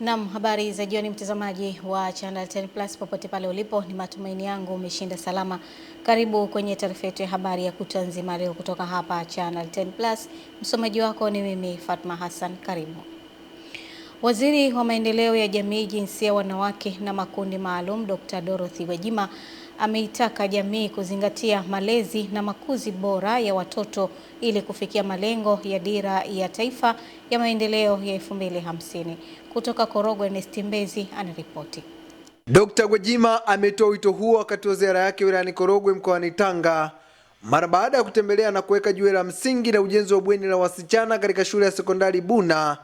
Naam, habari za jioni mtazamaji wa Channel 10 Plus popote pale ulipo, ni matumaini yangu umeshinda salama. Karibu kwenye taarifa yetu ya habari ya kutwa nzima leo kutoka hapa Channel 10 Plus. Msomaji wako ni mimi Fatma Hassan. Karibu. Waziri wa Maendeleo ya Jamii, Jinsia, Wanawake na Makundi Maalum, Dr. Dorothy Gwajima ameitaka jamii kuzingatia malezi na makuzi bora ya watoto ili kufikia malengo ya Dira ya Taifa ya Maendeleo ya 2050. Kutoka Korogwe, Ernest Mbezi anaripoti. Dr. Gwajima ametoa wito huo wakati wa ziara yake wilayani Korogwe mkoani Tanga mara baada ya kutembelea na kuweka jiwe la msingi la ujenzi wa bweni la wasichana katika shule ya sekondari Buna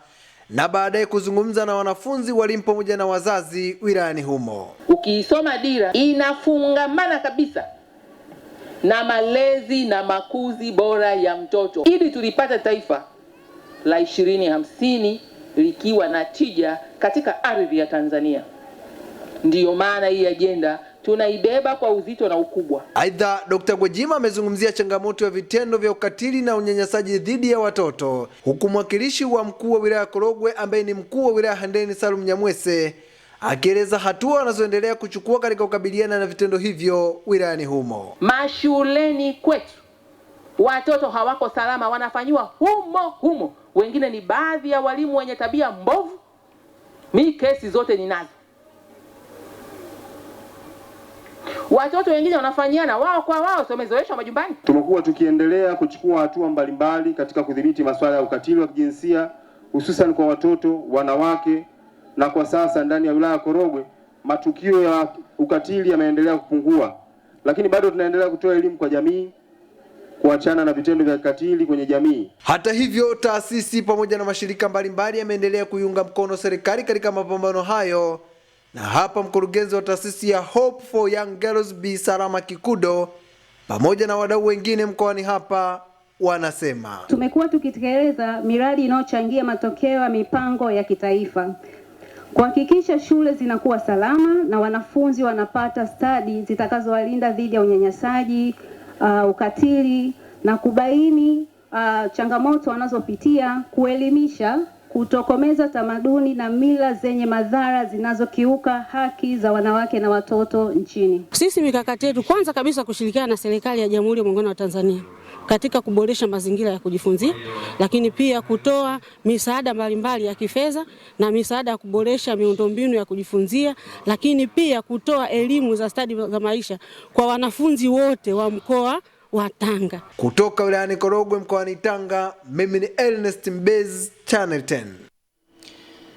na baadaye kuzungumza na wanafunzi, walimu pamoja na wazazi wilayani humo. Ukiisoma dira inafungamana kabisa na malezi na makuzi bora ya mtoto ili tulipata taifa la 2050 likiwa na tija katika ardhi ya Tanzania. Ndiyo maana hii ajenda tunaibeba kwa uzito na ukubwa. Aidha, Dr. Gwajima amezungumzia changamoto ya vitendo vya ukatili na unyanyasaji dhidi ya watoto, huku mwakilishi wa mkuu wa wilaya Korogwe ambaye ni mkuu wa wilaya Handeni Salum Nyamwese akieleza hatua anazoendelea kuchukua katika kukabiliana na vitendo hivyo wilayani humo. Mashuleni kwetu watoto hawako salama, wanafanyiwa humo. Wengine ni baadhi ya walimu wenye tabia mbovu. Mimi kesi zote ninazo. Watoto wengine wanafanyiana wao kwa wao, wamezoeshwa majumbani. Tumekuwa tukiendelea kuchukua hatua mbalimbali katika kudhibiti masuala ya ukatili wa kijinsia hususan kwa watoto, wanawake, na kwa sasa ndani ya wilaya Korogwe matukio ya ukatili yameendelea kupungua, lakini bado tunaendelea kutoa elimu kwa jamii kuachana na vitendo vya ukatili kwenye jamii. Hata hivyo, taasisi pamoja na mashirika mbalimbali yameendelea kuiunga mkono serikali katika mapambano hayo. Na hapa mkurugenzi wa taasisi ya Hope for Young Girls Bi Salama Kikudo pamoja na wadau wengine mkoani hapa wanasema, tumekuwa tukitekeleza miradi inayochangia matokeo ya mipango ya kitaifa, kuhakikisha shule zinakuwa salama na wanafunzi wanapata stadi zitakazowalinda dhidi ya unyanyasaji, ukatili, na kubaini changamoto wanazopitia, kuelimisha, kutokomeza tamaduni na mila zenye madhara zinazokiuka haki za wanawake na watoto nchini. Sisi mikakati yetu kwanza kabisa kushirikiana na serikali ya Jamhuri ya Muungano wa Tanzania katika kuboresha mazingira ya kujifunzia, lakini pia kutoa misaada mbalimbali ya kifedha na misaada ya kuboresha miundombinu ya kujifunzia, lakini pia kutoa elimu za stadi za maisha kwa wanafunzi wote wa mkoa wa Tanga. Kutoka wilayani Korogwe mkoani Tanga, mimi ni Ernest Mbezi, Channel 10.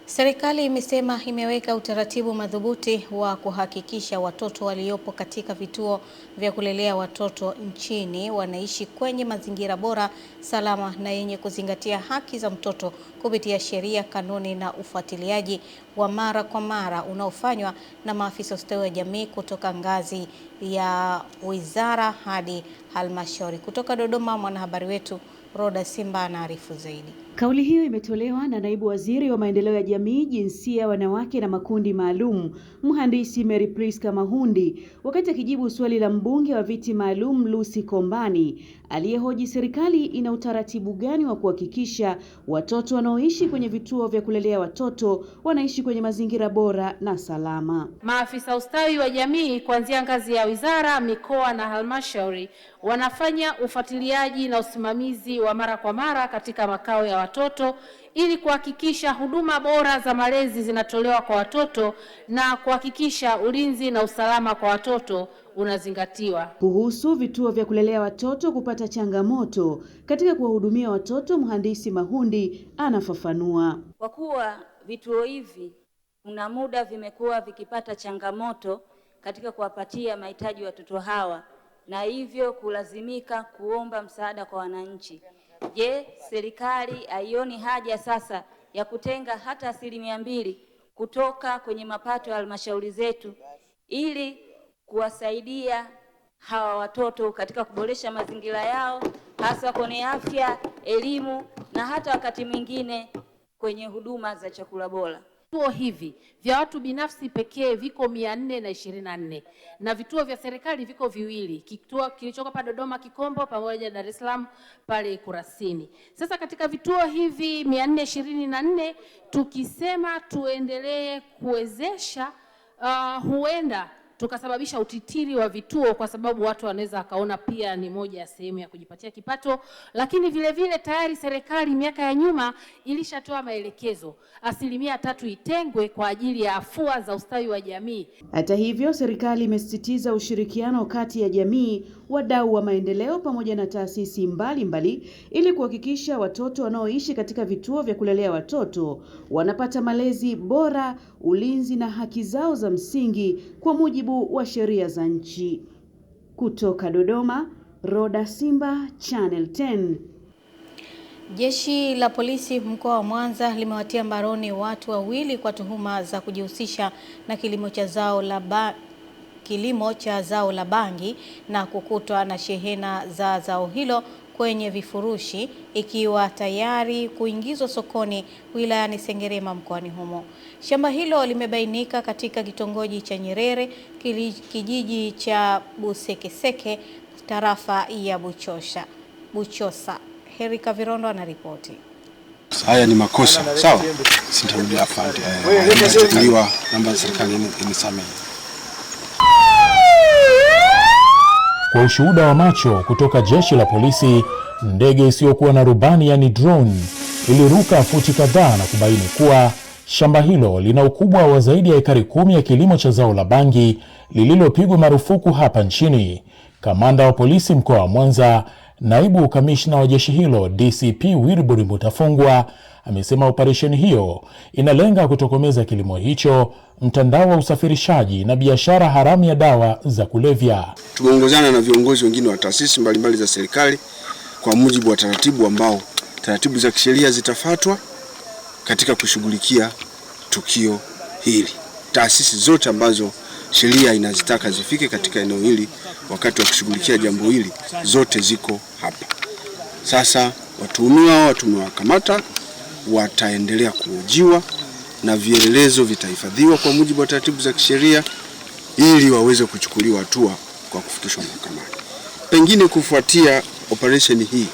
Serikali imesema imeweka utaratibu madhubuti wa kuhakikisha watoto waliopo katika vituo vya kulelea watoto nchini wanaishi kwenye mazingira bora, salama na yenye kuzingatia haki za mtoto kupitia sheria, kanuni na ufuatiliaji wa mara kwa mara unaofanywa na maafisa ustawi wa jamii kutoka ngazi ya wizara hadi halmashauri. Kutoka Dodoma, mwanahabari wetu Roda Simba anaarifu zaidi. Kauli hiyo imetolewa na Naibu Waziri wa Maendeleo ya Jamii, Jinsia, Wanawake na Makundi Maalum, Mhandisi Mary Priska Mahundi, wakati akijibu swali la mbunge wa viti maalum Lucy Kombani aliyehoji serikali ina utaratibu gani wa kuhakikisha watoto wanaoishi kwenye vituo vya kulelea watoto wanaishi kwenye mazingira bora na salama. Maafisa ustawi wa jamii kuanzia ngazi ya wizara, mikoa na halmashauri wanafanya ufuatiliaji na usimamizi wa mara kwa mara katika makao ya watoto ili kuhakikisha huduma bora za malezi zinatolewa kwa watoto na kuhakikisha ulinzi na usalama kwa watoto unazingatiwa. Kuhusu vituo vya kulelea watoto kupata changamoto katika kuwahudumia watoto, Mhandisi Mahundi anafafanua. Kwa kuwa vituo hivi kuna muda vimekuwa vikipata changamoto katika kuwapatia mahitaji watoto hawa na hivyo kulazimika kuomba msaada kwa wananchi. Je, serikali haioni haja sasa ya kutenga hata 2% kutoka kwenye mapato ya halmashauri zetu ili kuwasaidia hawa watoto katika kuboresha mazingira yao, hasa kwenye afya, elimu na hata wakati mwingine kwenye huduma za chakula bora? vituo hivi vya watu binafsi pekee viko 424 na vituo vya serikali viko viwili, kituo kilichoko pa Dodoma Kikombo pamoja na Dar es Salaam pale Kurasini. Sasa katika vituo hivi 424 tukisema tuendelee kuwezesha, huenda tukasababisha utitiri wa vituo, kwa sababu watu wanaweza akaona pia ni moja ya sehemu ya kujipatia kipato. Lakini vile vile tayari serikali miaka ya nyuma ilishatoa maelekezo 3% itengwe kwa ajili ya afua za ustawi wa jamii. Hata hivyo, serikali imesisitiza ushirikiano kati ya jamii, wadau wa maendeleo pamoja na taasisi mbalimbali ili kuhakikisha watoto wanaoishi katika vituo vya kulelea watoto wanapata malezi bora, ulinzi na haki zao za msingi kwa mujibu wa sheria za nchi. Kutoka Dodoma, Roda Simba, Channel 10. Jeshi la polisi mkoa wa Mwanza limewatia mbaroni watu wawili kwa tuhuma za kujihusisha na kilimo cha zao la bangi na kukutwa na shehena za zao hilo kwenye vifurushi ikiwa tayari kuingizwa sokoni wilayani Sengerema mkoani humo. Shamba hilo limebainika katika kitongoji cha Nyerere, kijiji cha Busekeseke, tarafa ya Buchosa. Heri Kavirondo anaripoti. Haya ni makosa, sawa? Sitarudia afande. Ndio namba serikali inisamehe. Kwa ushuhuda wa macho kutoka jeshi la polisi, ndege isiyokuwa na rubani yani drone iliruka futi kadhaa na kubaini kuwa shamba hilo lina ukubwa wa zaidi ya ekari 10 ya kilimo cha zao la bangi lililopigwa marufuku hapa nchini. Kamanda wa polisi mkoa wa Mwanza, naibu kamishna wa jeshi hilo DCP Wilbur Mutafungwa, amesema operesheni hiyo inalenga kutokomeza kilimo hicho, mtandao wa usafirishaji na biashara haramu ya dawa za kulevya. Tumeongozana na viongozi wengine wa taasisi mbalimbali za serikali kwa mujibu wa taratibu ambao taratibu za kisheria zitafuatwa katika kushughulikia tukio hili. Taasisi zote ambazo sheria inazitaka zifike katika eneo hili wakati wa kushughulikia jambo hili zote ziko hapa. Sasa watuhumiwa tumewakamata, wataendelea kuhojiwa na vielelezo vitahifadhiwa kwa mujibu wa taratibu za kisheria ili waweze kuchukuliwa hatua kwa kufikishwa mahakamani. Pengine kufuatia operation hii,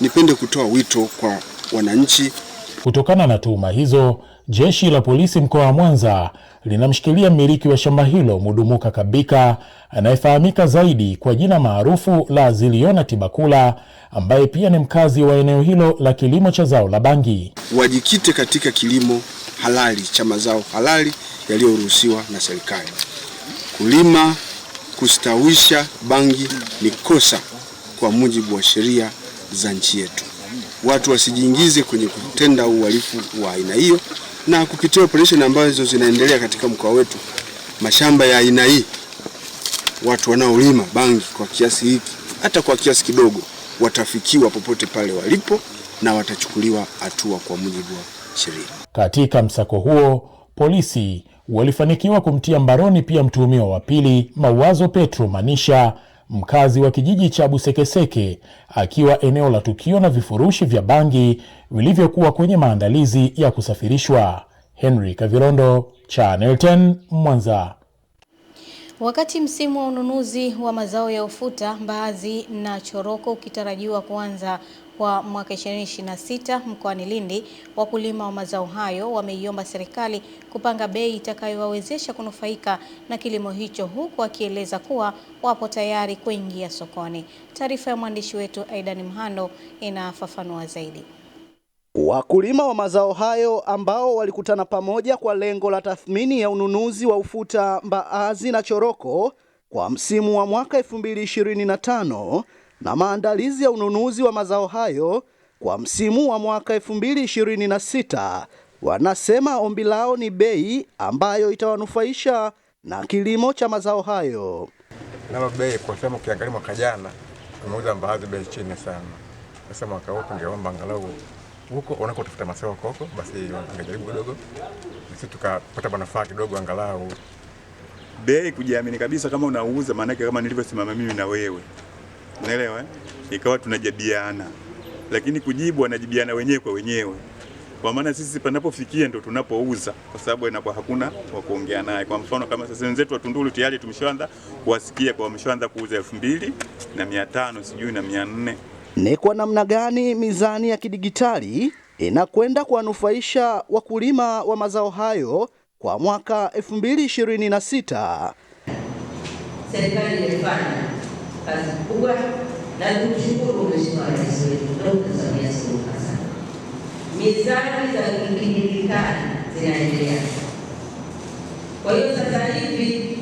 nipende kutoa wito kwa wananchi. Kutokana na tuhuma hizo, jeshi la polisi mkoa wa Mwanza linamshikilia mmiliki wa shamba hilo Mudumuka Kabika, anayefahamika zaidi kwa jina maarufu la Ziliona Tibakula, ambaye pia ni mkazi wa eneo hilo la kilimo cha zao la bangi. Wajikite katika kilimo halali cha mazao halali yaliyoruhusiwa na serikali. Kulima, kustawisha bangi ni kosa kwa mujibu wa sheria za nchi yetu. Watu wasijiingize kwenye kutenda uhalifu wa aina hiyo, na kupitia operation ambazo zinaendelea katika mkoa wetu, mashamba ya aina hii, watu wanaolima bangi kwa kiasi hiki, hata kwa kiasi kidogo, watafikiwa popote pale walipo na watachukuliwa hatua kwa mujibu wa sheria. Katika msako huo, polisi walifanikiwa kumtia mbaroni pia mtuhumiwa wa pili, Mawazo Petro Manisha, mkazi wa kijiji cha Busekeseke, akiwa eneo la tukio na vifurushi vya bangi vilivyokuwa kwenye maandalizi ya kusafirishwa. Henry Kavirondo, Channel 10, Mwanza. Wakati msimu wa ununuzi wa mazao ya ufuta, mbaazi na choroko ukitarajiwa kuanza kwa mwaka 2026 mkoani Lindi, wakulima wa mazao hayo wameiomba serikali kupanga bei itakayowawezesha kunufaika na kilimo hicho, huku akieleza kuwa wapo tayari kuingia sokoni. Taarifa ya mwandishi wetu Aidan Mhando inafafanua zaidi. Wakulima wa mazao hayo ambao walikutana pamoja kwa lengo la tathmini ya ununuzi wa ufuta, mbaazi na choroko kwa msimu wa mwaka 2025 na maandalizi ya ununuzi wa mazao hayo kwa msimu wa mwaka 2026, wanasema ombi lao ni bei ambayo itawanufaisha na kilimo cha mazao hayo. Na bei kwa sababu ukiangalia mwaka jana tumeuza mbaazi bei chini sana. Sasa mwaka huu tungeomba angalau huko unakotafuta mazao koko basi angejaribu kidogo sisi tukapata manufaa kidogo, angalau bei kujiamini kabisa kama unauza, maana kama nilivyosimama mimi na wewe, unaelewa, ikawa tunajadiliana, lakini kujibu wanajibiana wenyewe kwa wenyewe. kwa maana sisi panapofikia ndo tunapouza, kwa sababu inakuwa hakuna wa kuongea naye. Kwa mfano kama sasa wenzetu wa Tunduru tayari tumeshaanza kuwasikia kwa wameshaanza kuuza 2500 sijui na 400. Ni kwa namna gani mizani ya kidigitali inakwenda kuwanufaisha wakulima wa mazao hayo kwa mwaka 2026? Serikali imefanya kazi kubwa na tumshukuru Mheshimiwa Rais wetu Dr. Samia Suluhu Hassan. Mizani za kidigitali zinaendelea. Kwa hiyo sasa hivi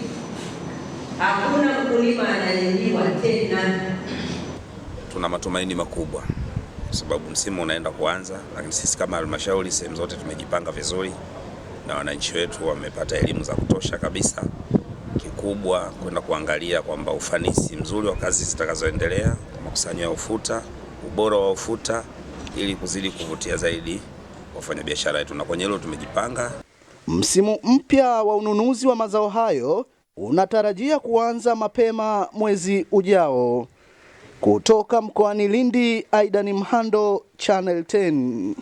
hakuna mkulima anayeliwa tena. Tuna matumaini makubwa kwa sababu msimu unaenda kuanza, lakini sisi kama halmashauri sehemu zote tumejipanga vizuri na wananchi wetu wamepata elimu za kutosha kabisa. Kikubwa kwenda kuangalia kwamba ufanisi mzuri wa kazi zitakazoendelea, makusanyo ya ufuta, ubora wa ufuta, ili kuzidi kuvutia zaidi wafanyabiashara wetu, na kwenye hilo tumejipanga. Msimu mpya wa ununuzi wa mazao hayo unatarajia kuanza mapema mwezi ujao. Kutoka mkoani Lindi, Aidan Mhando, Channel 10.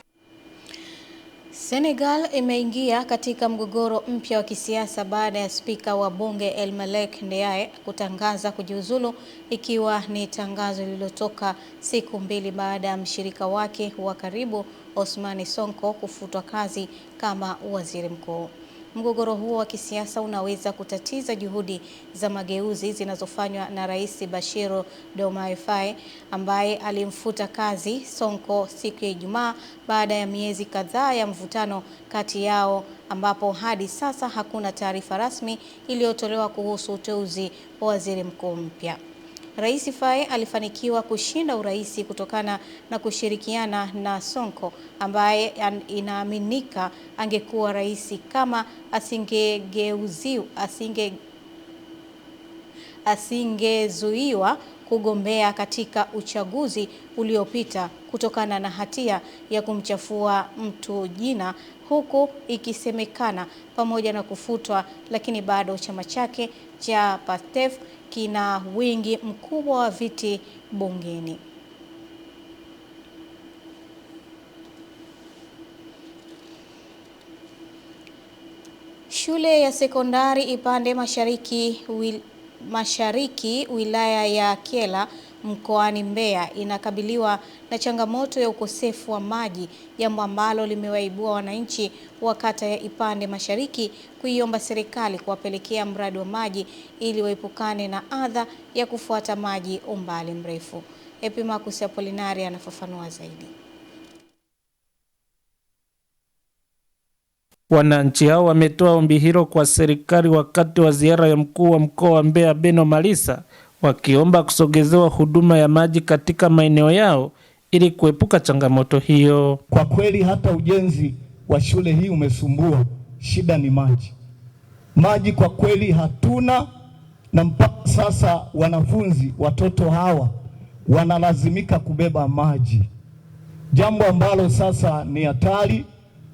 Senegal imeingia katika mgogoro mpya wa kisiasa baada ya spika wa bunge El Malek Ndiaye kutangaza kujiuzulu, ikiwa ni tangazo lililotoka siku mbili baada ya mshirika wake wa karibu Ousmane Sonko kufutwa kazi kama waziri mkuu. Mgogoro huo wa kisiasa unaweza kutatiza juhudi za mageuzi zinazofanywa na Rais Bassirou Diomaye Faye ambaye alimfuta kazi Sonko siku ya Ijumaa baada ya miezi kadhaa ya mvutano kati yao, ambapo hadi sasa hakuna taarifa rasmi iliyotolewa kuhusu uteuzi wa waziri mkuu mpya. Rais Faye alifanikiwa kushinda urais kutokana na kushirikiana na Sonko ambaye inaaminika angekuwa rais kama asingezuiwa kugombea katika uchaguzi uliopita kutokana na hatia ya kumchafua mtu jina, huku ikisemekana pamoja na kufutwa, lakini bado chama chake cha PASTEF kina wingi mkubwa wa viti bungeni. Shule ya sekondari Ipande Mashariki wilaya ya Kyela mkoani Mbeya inakabiliwa na changamoto ya ukosefu wa maji, jambo ambalo limewaibua wananchi wa kata ya Ipande Mashariki kuiomba serikali kuwapelekea mradi wa maji ili waepukane na adha ya kufuata maji umbali mrefu. Epimakus Apolinari anafafanua zaidi. Wananchi hao wametoa ombi hilo kwa serikali wakati wa ziara ya mkuu wa mkoa wa Mbeya Beno Malisa, wakiomba kusogezewa huduma ya maji katika maeneo yao ili kuepuka changamoto hiyo. Kwa kweli hata ujenzi wa shule hii umesumbua, shida ni maji. Maji kwa kweli hatuna, na mpaka sasa wanafunzi, watoto hawa wanalazimika kubeba maji, jambo ambalo sasa ni hatari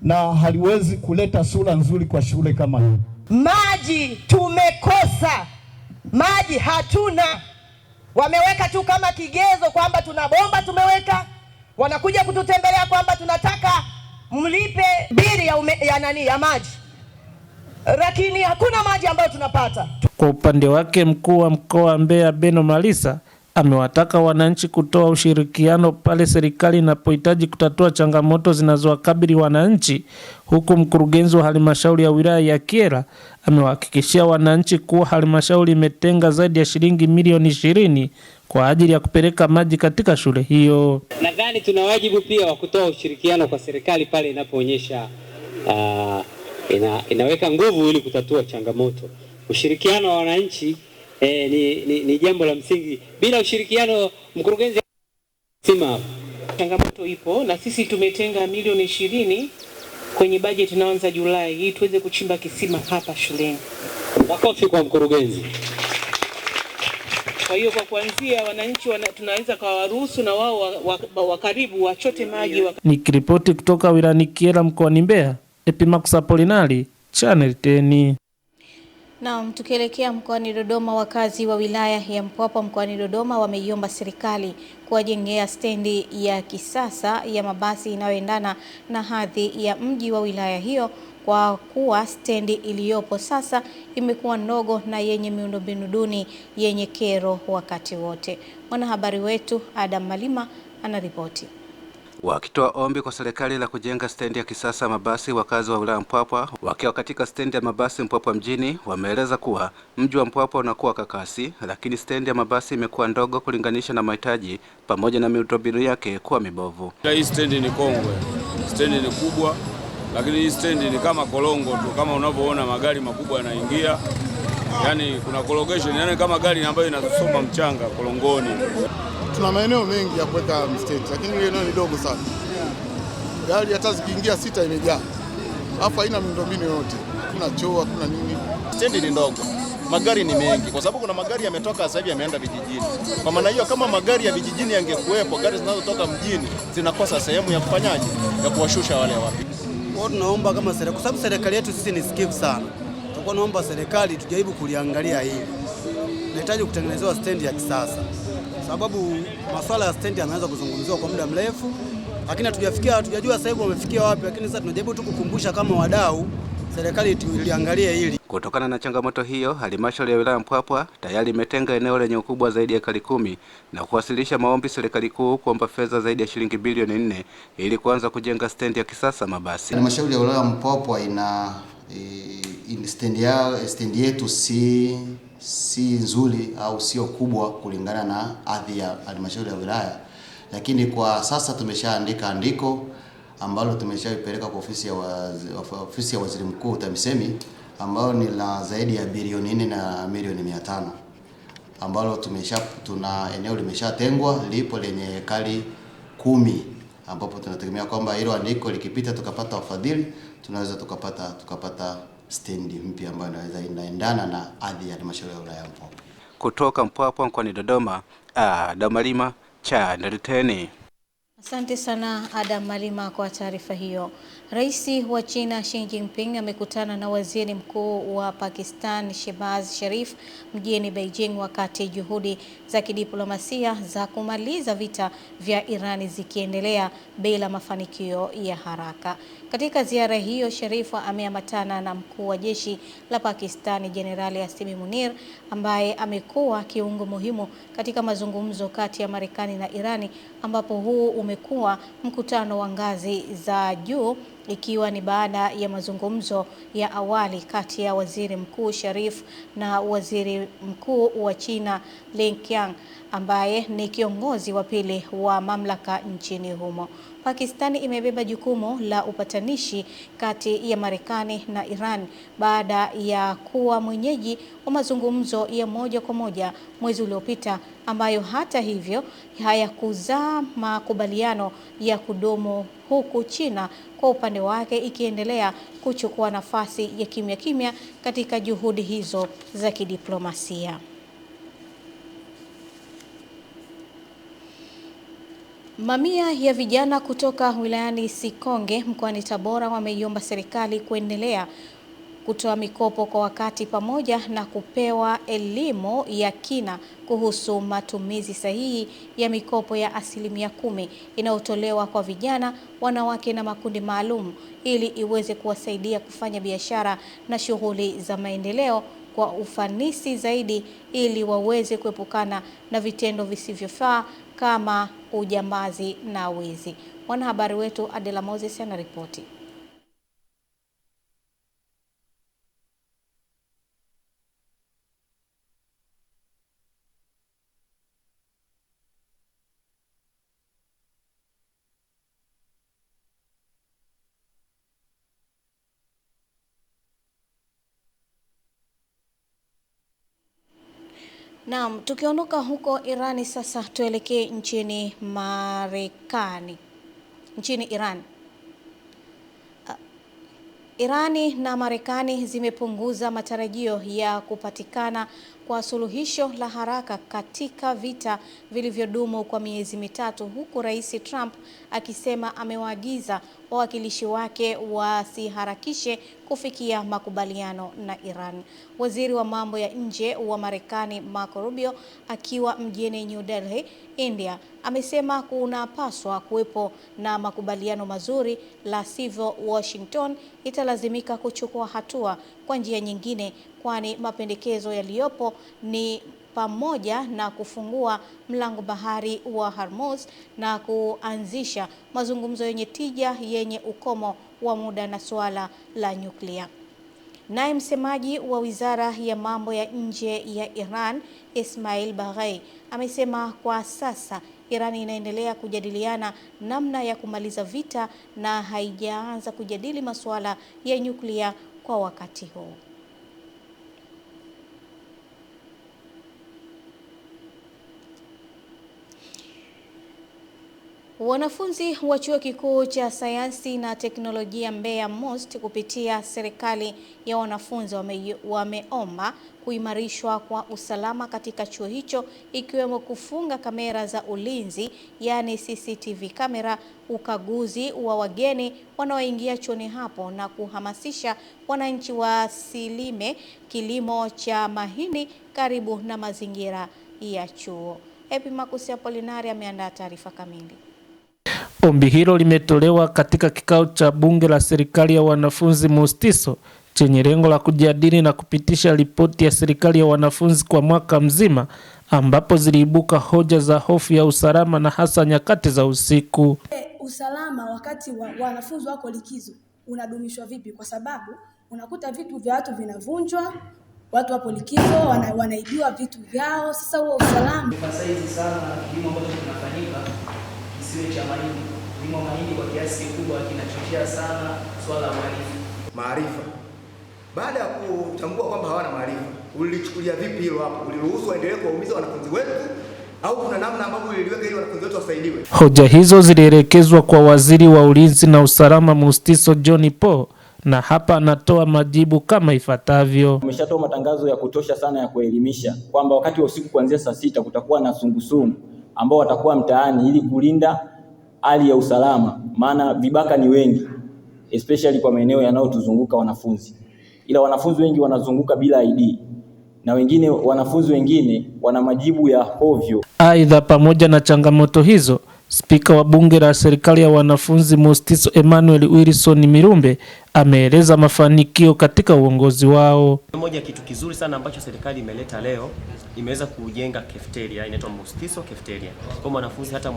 na haliwezi kuleta sura nzuri kwa shule kama hii. Maji tumekosa, maji hatuna. Wameweka tu kama kigezo kwamba tuna bomba tumeweka, wanakuja kututembelea kwamba tunataka mlipe bili ya maji, lakini hakuna maji ambayo tunapata. Kwa upande wake, mkuu wa mkoa wa Mbeya Beno Malisa amewataka wananchi kutoa ushirikiano pale serikali inapohitaji kutatua changamoto zinazowakabili wananchi, huku mkurugenzi wa halmashauri ya wilaya ya Kyela amewahakikishia wananchi kuwa halmashauri imetenga zaidi ya shilingi milioni 20 kwa ajili ya kupeleka maji katika shule hiyo. Nadhani tuna wajibu pia wa kutoa ushirikiano kwa serikali pale inapoonyesha inaweka nguvu ili kutatua changamoto. Ushirikiano wa wananchi ni jambo la msingi. Bila ushirikiano, mkurugenzi sima, changamoto ipo, na sisi tumetenga milioni 20 kwenye bajeti inaanza Julai hii tuweze kuchimba kisima hapa shuleni. Makofi kwa mkurugenzi. Kwa hiyo kwa kuanzia wananchi tunaweza kawaruhusu na wao wa karibu wachote maji. Nikiripoti kutoka wilayani Kyela mkoani Mbeya, Epimakus Apolinari, Channel 10. Na tukielekea mkoani Dodoma, wakazi wa wilaya ya Mpwapwa mkoani Dodoma wameiomba serikali kuwajengea stendi ya kisasa ya mabasi inayoendana na hadhi ya mji wa wilaya hiyo, kwa kuwa stendi iliyopo sasa imekuwa ndogo na yenye miundombinu duni yenye kero wakati wote. Mwanahabari wetu Adam Malima anaripoti. Wakitoa ombi kwa serikali la kujenga stendi ya kisasa mabasi, wakazi wa wilaya Mpwapwa wakiwa katika stendi ya mabasi Mpwapwa mjini wameeleza kuwa mji wa Mpwapwa unakuwa kwa kasi, lakini stendi ya mabasi imekuwa ndogo kulinganisha na mahitaji pamoja na miundombinu yake kuwa mibovu. Hii stendi ni kongwe, stendi ni kubwa, lakini hii stendi ni kama kolongo tu, kama unavyoona magari makubwa yanaingia. Yani kuna collocation, yani kama gari ambayo inasoma mchanga kolongoni. Tuna maeneo mengi ya kuweka stendi, lakini ile eneo ni dogo sana. Gari hata zikiingia 6 imejaa. Hapa haina miundombinu yote. Kuna choo, kuna nini. Stendi ni ndogo. Magari ni mengi kwa sababu kuna magari yametoka sasa hivi yameenda vijijini. Kwa maana hiyo kama magari ya vijijini yangekuwepo, gari zinazotoka mjini zinakosa sehemu ya kufanyaje, ya kuwashusha wale wapi. Kwa tunaomba kama serikali, kwa sababu serikali yetu sisi ni sikivu sana. Tulikuwa naomba serikali tujaribu kuliangalia hili. Tunahitaji kutengenezewa stendi ya kisasa. Sababu masuala ya stendi yameanza kuzungumziwa kwa muda mrefu, lakini hatujajua sasa hivi wamefikia wapi, lakini sasa tunajaribu tu kukumbusha kama wadau, serikali iliangalie hili. Kutokana na changamoto hiyo, halmashauri ya wilaya Mpwapwa tayari imetenga eneo lenye ukubwa zaidi ya ekari 10 na kuwasilisha maombi serikali kuu kuomba fedha zaidi ya shilingi bilioni 4 ili kuanza kujenga stendi ya kisasa mabasi. Halmashauri ya wilaya Mpwapwa ina stendi yetu si nzuri au sio kubwa kulingana na hadhi ya halmashauri ya wilaya, lakini kwa sasa tumeshaandika andiko ambalo tumeshaipeleka kwa ofisi ya waziri mkuu TAMISEMI, ambalo ni la zaidi ya bilioni 4 na milioni 500, ambalo tuna eneo limeshatengwa lipo lenye ekari 10, ambapo tunategemea kwamba hilo andiko likipita tukapata wafadhili, tunaweza tukapata stendi mpya ambayo inaweza inaendana na hadhi ya halmashauri ya wilaya ya Mpwapwa. Kutoka Mpwapwa mkoani Dodoma, Adam Malima, Channel 10. Asante sana Adam Malima kwa taarifa hiyo. Rais wa China Xi Jinping amekutana na waziri mkuu wa Pakistan Shehbaz Sharif mjini Beijing, wakati juhudi za kidiplomasia za kumaliza vita vya Irani zikiendelea bila mafanikio ya haraka. Katika ziara hiyo, Sharif ameambatana na mkuu wa jeshi la Pakistani Jenerali Asim Munir, ambaye amekuwa kiungo muhimu katika mazungumzo kati ya Marekani na Irani, ambapo huu umekuwa mkutano wa ngazi za juu, ikiwa ni baada ya mazungumzo ya awali kati ya waziri mkuu Sharif na waziri mkuu wa China Li Qiang, ambaye ni kiongozi wa pili wa mamlaka nchini humo. Pakistani imebeba jukumu la upatanishi kati ya Marekani na Iran baada ya kuwa mwenyeji wa mazungumzo ya moja kwa moja mwezi uliopita, ambayo hata hivyo hayakuzaa makubaliano ya kudumu, huku China kwa upande wake ikiendelea kuchukua nafasi ya kimya kimya katika juhudi hizo za kidiplomasia. Mamia ya vijana kutoka wilayani Sikonge mkoani Tabora wameiomba serikali kuendelea kutoa mikopo kwa wakati pamoja na kupewa elimu ya kina kuhusu matumizi sahihi ya mikopo ya 10% inayotolewa kwa vijana, wanawake na makundi maalum, ili iweze kuwasaidia kufanya biashara na shughuli za maendeleo kwa ufanisi zaidi, ili waweze kuepukana na vitendo visivyofaa kama ujambazi na wizi. Mwanahabari wetu Adela Moses anaripoti. Naam, tukiondoka huko Irani sasa tuelekee nchini Marekani. Nchini Iran. Irani na Marekani zimepunguza matarajio ya kupatikana kwa suluhisho la haraka katika vita vilivyodumu kwa miezi mitatu, huku Rais Trump akisema amewaagiza wawakilishi wake wasiharakishe kufikia makubaliano na Iran. Waziri wa mambo ya nje wa Marekani Marco Rubio akiwa mjini New Delhi, India, amesema kunapaswa kuwepo na makubaliano mazuri, la sivyo Washington italazimika kuchukua hatua kwa njia nyingine, kwani mapendekezo yaliyopo ni pamoja na kufungua mlango bahari wa Hormuz na kuanzisha mazungumzo yenye tija yenye ukomo wa muda na suala la nyuklia. Naye msemaji wa Wizara ya Mambo ya Nje ya Iran, Ismail Baghai, amesema kwa sasa Iran inaendelea kujadiliana namna ya kumaliza vita na haijaanza kujadili masuala ya nyuklia kwa wakati huu. Wanafunzi wa Chuo Kikuu cha Sayansi na Teknolojia Mbeya MUST kupitia serikali ya wanafunzi wameomba kuimarishwa kwa usalama katika chuo hicho, ikiwemo kufunga kamera za ulinzi, yani CCTV kamera, ukaguzi wa wageni wanaoingia chuoni hapo na kuhamasisha wananchi wasilime kilimo cha mahindi karibu na mazingira ya chuo. Epimakusi Apolinari ameandaa taarifa kamili. Ombi hilo limetolewa katika kikao cha bunge la serikali ya wanafunzi MUSTISO chenye lengo la kujadili na kupitisha ripoti ya serikali ya wanafunzi kwa mwaka mzima, ambapo ziliibuka hoja za hofu ya usalama na hasa nyakati za usiku. Usalama wakati wanafunzi wako likizo unadumishwa vipi? Kwa sababu unakuta vitu vya watu vinavunjwa, watu wapo likizo wanaibiwa vitu vyao. Sasa huo usalama saizi sana kilimo ambacho kinafanyika isiwe cha mahindi. Kilimo mahindi kwa kiasi kikubwa kinachochea sana swala la maarifa. Baada ya kutambua kwamba hawana maarifa, ulichukulia vipi hilo hapo? Uliruhusu waendelee kuwaumiza wanafunzi wetu au kuna namna ambavyo uliliweka ili wanafunzi wetu wasaidiwe? Hoja hizo zilielekezwa kwa Waziri wa Ulinzi na Usalama MUSTISO John Paul, na hapa anatoa majibu kama ifuatavyo. Tumeshatoa matangazo ya kutosha sana ya kuelimisha kwamba wakati wa usiku kuanzia saa 6 kutakuwa na sungusungu ambao watakuwa mtaani ili kulinda hali ya usalama, maana vibaka ni wengi especially kwa maeneo yanayotuzunguka wanafunzi. Ila wanafunzi wengi wanazunguka bila ID na wanafunzi wengine wana majibu ya hovyo. Aidha, pamoja na changamoto hizo, Spika wa bunge la serikali ya wanafunzi MUSTISO Emmanuel Wilson Mirumbe ameeleza mafanikio katika uongozi wao. Moja kitu kizuri sana ambacho serikali imeleta leo, imeweza kujenga cafeteria inaitwa MUSTISO cafeteria. Kwa mwanafunzi hata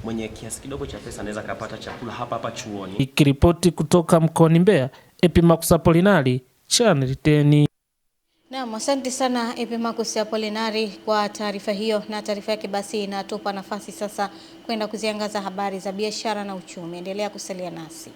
mwenye kiasi kidogo cha pesa anaweza kupata chakula hapa chuoni. Ikiripoti kutoka mkoani Mbeya, Epimakusi Apolinari, Channel 10. Naam, asante sana Epimakusi Apolinari kwa taarifa hiyo, na taarifa yake basi inatupa nafasi sasa kwenda kuziangaza habari za biashara na uchumi. Endelea kusalia nasi.